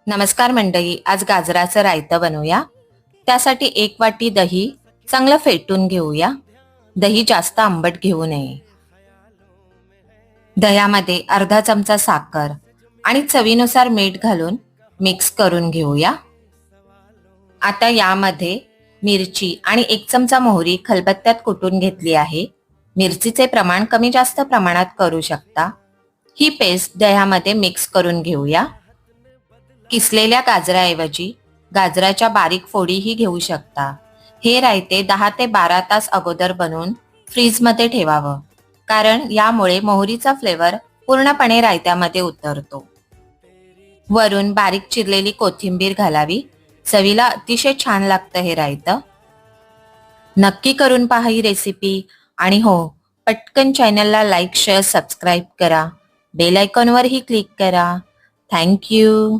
नमस्कार मंडळी, आज गाजराचं रायतं बनवूया. त्यासाठी 1 वाटी दही चांगलं फेटून घेऊया. दही जास्त आंबट घेऊ नये. दह्यामध्ये अर्धा चमचा साखर आणि चवीनुसार मीठ घालून मिक्स करून घेऊया. आता यामध्ये मिरची आणि 1 चमचा मोहरी खलबत्त्यात कुटून घेतली आहे. मिरचीचे प्रमाण कमी जास्त प्रमाणात करू शकता. ही पेस्ट दह्यामध्ये मिक्स करून घेऊया. किसलेल्या गाजराऐवजी गाजराच्या बारीक फोडीही घेऊ शकता. हे रायते 10 ते 12 तास अगोदर बनवून फ्रीजमध्ये ठेवावं, कारण यामुळे मोहरीचा फ्लेवर पूर्णपणे रायत्यामध्ये उतरतो. वरून बारीक चिरलेली कोथिंबीर घालावी. चवीला अतिशय छान लागतं हे रायतं. नक्की करून पहा ही रेसिपी. आणि हो, पटकन चॅनलला लाईक, शेअर, सबस्क्राईब करा. बेल आयकॉनवरही क्लिक करा. Thank you.